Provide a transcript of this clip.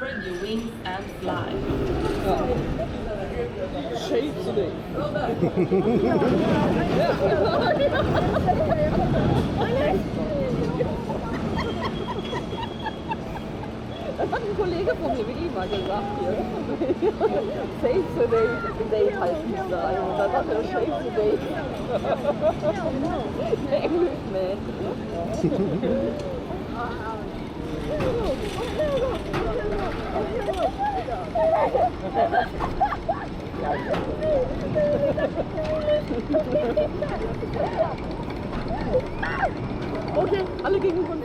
Spread your wings and fly. Shake today. Das hat ein Kollege von mir wirklich mal gesagt hier. Save the day heißt es da. Und dann sagt er Shave the day. Der Englishman. Okay, alle gegen den Hund.